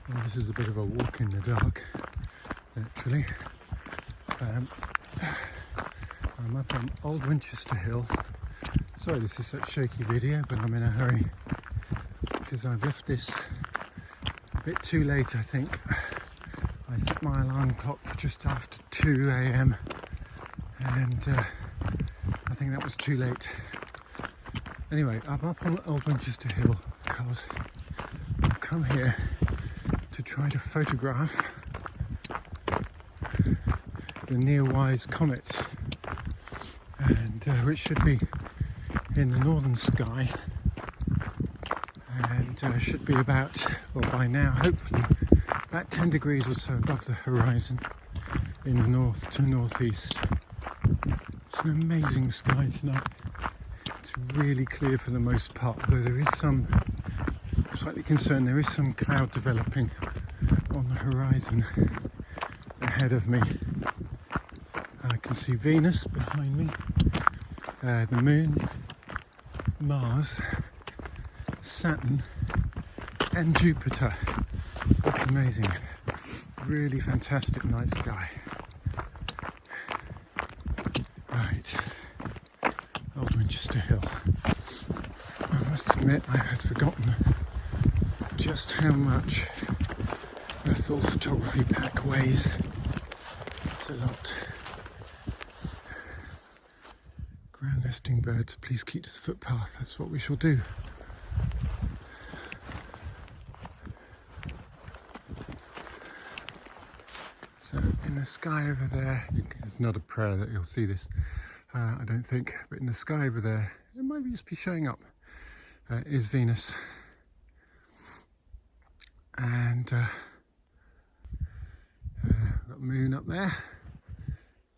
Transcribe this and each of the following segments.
Well, this is a bit of a walk in the dark, actually. I'm up on Old Winchester Hill. Sorry this is such shaky video, but I'm in a hurry because I've left this a bit too late, I think. I set my alarm clock for just after 2 a.m. and I think that was too late. Anyway, I'm up on Old Winchester Hill because I've come here to try to photograph the NEOWISE Comet, and which should be in the northern sky, and should be about, well, by now hopefully about 10 degrees or so above the horizon in the north to northeast. It's an amazing sky tonight. It's really clear for the most part, though there is some, I'm slightly concerned, there is some cloud developing on the horizon ahead of me. I can see Venus behind me, the Moon, Mars, Saturn and Jupiter. That's amazing. Really fantastic night sky. Right, Old Winchester Hill. I must admit I had forgotten just how much a full photography pack weighs. It's a lot. Ground nesting birds, please keep to the footpath. That's what we shall do. So in the sky over there, it's not a prayer that you'll see this, I don't think, but in the sky over there, it might just be showing up, is Venus. And we've got Moon up there.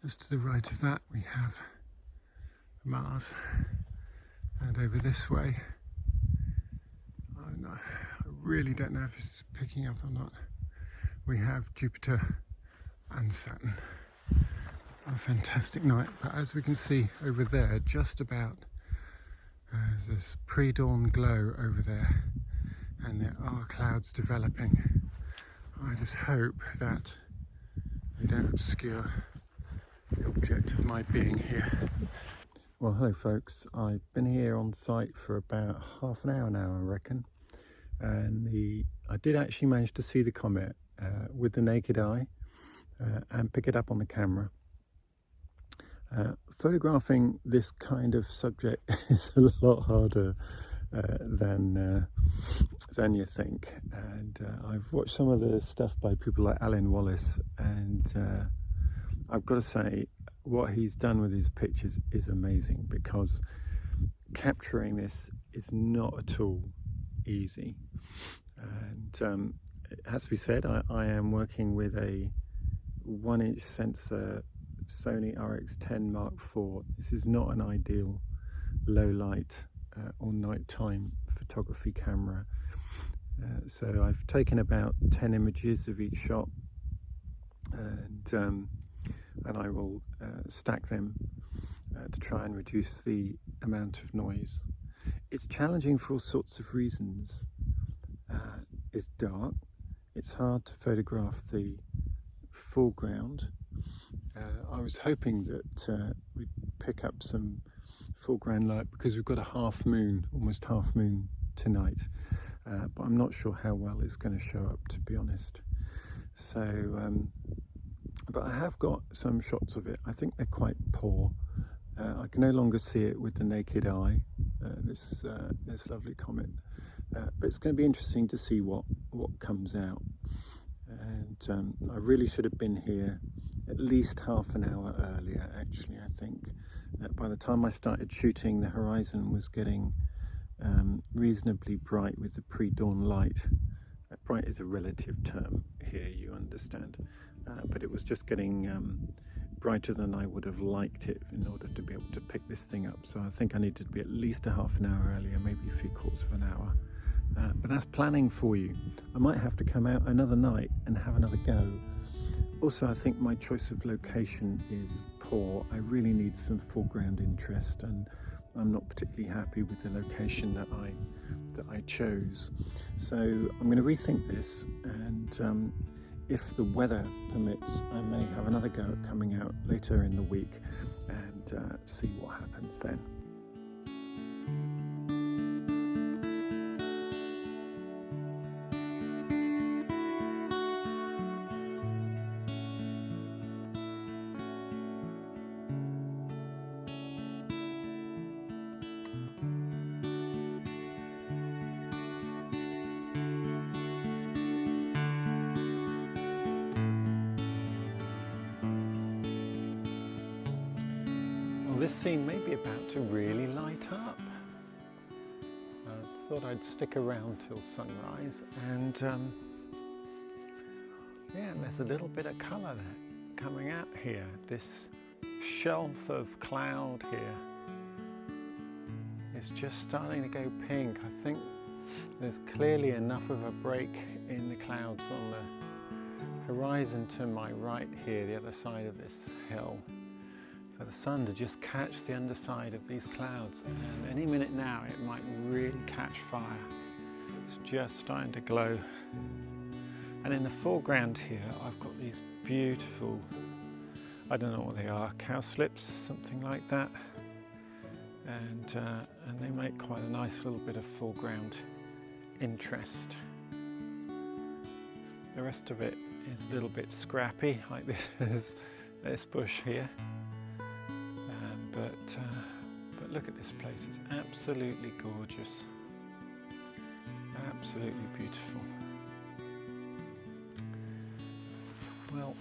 Just to the right of that we have Mars, and over this way, I really don't know if it's picking up or not, we have Jupiter and Saturn. A fantastic night, but as we can see over there, just about, there's this pre-dawn glow over there, and there are clouds developing. I just hope that they don't obscure the object of my being here. Well, hello folks, I've been here on site for about half an hour now, I reckon, and I did actually manage to see the comet with the naked eye and pick it up on the camera. Photographing this kind of subject is a lot harder than you think, and I've watched some of the stuff by people like Alan Wallace, and I've got to say what he's done with his pictures is amazing, because capturing this is not at all easy. And it has to be said, I am working with a 1-inch sensor Sony RX10 Mark IV. This is not an ideal low light or nighttime photography camera. So I've taken about 10 images of each shot, and I will stack them to try and reduce the amount of noise. It's challenging for all sorts of reasons. It's dark, it's hard to photograph the foreground. I was hoping that we'd pick up some foreground light because we've got a half moon, almost half moon tonight, but I'm not sure how well it's going to show up, to be honest. So but I have got some shots of it. I think they're quite poor. I can no longer see it with the naked eye, this lovely comet, but it's going to be interesting to see what comes out. And I really should have been here at least half an hour earlier, actually. I think by the time I started shooting, the horizon was getting reasonably bright with the pre-dawn light. Bright is a relative term here, you understand, but it was just getting brighter than I would have liked it in order to be able to pick this thing up. So I think I needed to be at least a half an hour earlier, maybe 3/4 of an hour. But that's planning for you. I might have to come out another night and have another go. Also, I think my choice of location is poor. I really need some foreground interest, and I'm not particularly happy with the location that I chose. So I'm going to rethink this, and if the weather permits, I may have another go at coming out later in the week and see what happens then. This scene may be about to really light up. I thought I'd stick around till sunrise, and yeah, there's a little bit of colour coming out here. This shelf of cloud here is just starting to go pink. I think there's clearly enough of a break in the clouds on the horizon to my right here, the other side of this hill, for the sun to just catch the underside of these clouds, and any minute now it might really catch fire. It's just starting to glow. And in the foreground here I've got these beautiful, I don't know what they are, cowslips, something like that, and they make quite a nice little bit of foreground interest. The rest of it is a little bit scrappy, like this bush here. But look at this place, it's absolutely gorgeous, absolutely beautiful. Well,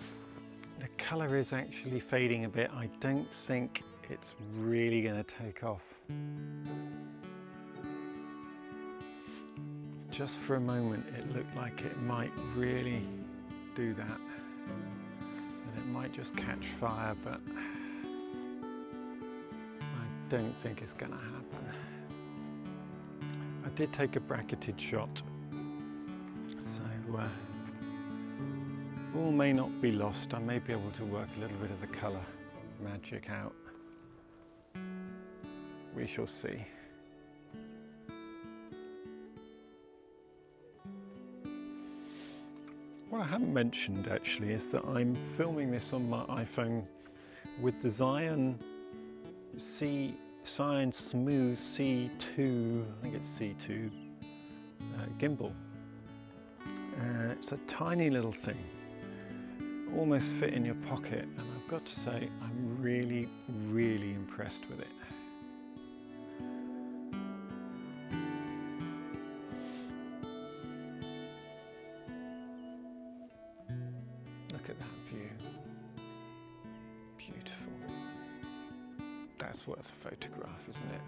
the colour is actually fading a bit. I don't think it's really going to take off. Just for a moment it looked like it might really do that, and it might just catch fire, but don't think it's going to happen. I did take a bracketed shot, so all may not be lost. I may be able to work a little bit of the colour magic out. We shall see. What I haven't mentioned actually is that I'm filming this on my iPhone with the Zion Smooth C2, I think it's C2 gimbal. It's a tiny little thing, almost fit in your pocket, and I've got to say I'm really, really impressed with it. Look at that view. Beautiful. That's worth a photograph, isn't it?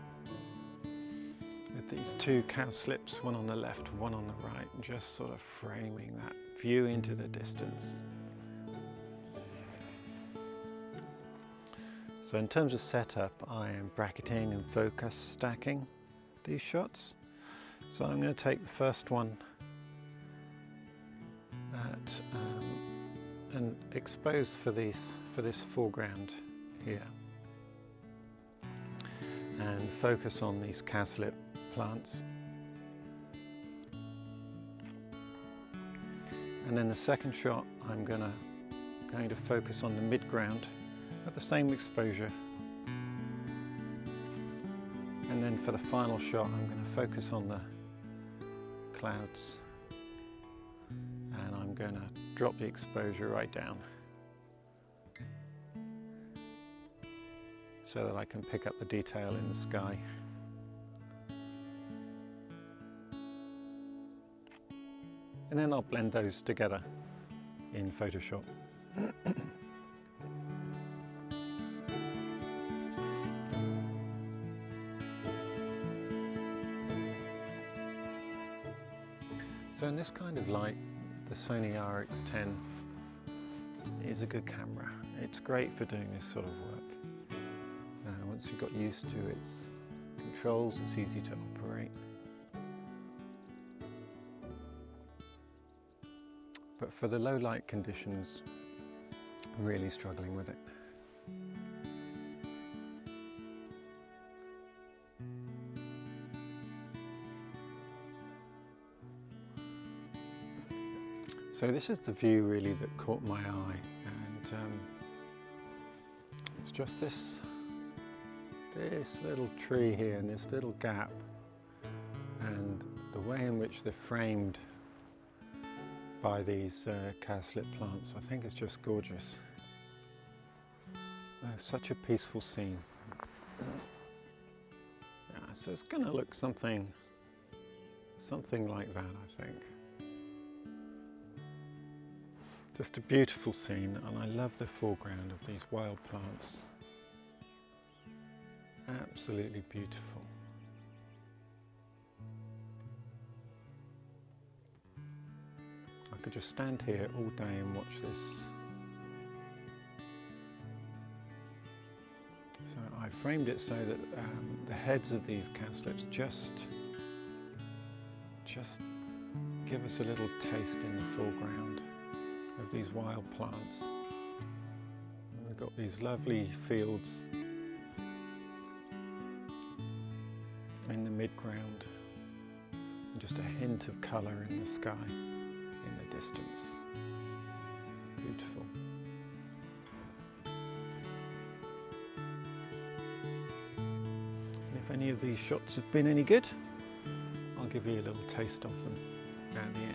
With these two cowslips, one on the left, one on the right, just sort of framing that view into the distance. So in terms of setup, I am bracketing and focus stacking these shots. So I'm going to take the first one and expose for this foreground here, and focus on these cowslip plants. And then the second shot I'm going to focus on the midground at the same exposure. And then for the final shot I'm going to focus on the clouds, and I'm going to drop the exposure right down so that I can pick up the detail in the sky. And then I'll blend those together in Photoshop. So in this kind of light, the Sony RX10 is a good camera. It's great for doing this sort of work. Once you've got used to its controls, it's easy to operate. But for the low light conditions, I'm really struggling with it. So this is the view really that caught my eye, and it's just this little tree here and this little gap, and the way in which they're framed by these cowslip plants, I think is just gorgeous. Such a peaceful scene. Yeah, so it's going to look something like that, I think. Just a beautiful scene, and I love the foreground of these wild plants. Absolutely beautiful. I could just stand here all day and watch this. So I framed it so that the heads of these cowslips just give us a little taste in the foreground of these wild plants. And we've got these lovely fields in the midground, and just a hint of colour in the sky in the distance. Beautiful. And if any of these shots have been any good, I'll give you a little taste of them at the end.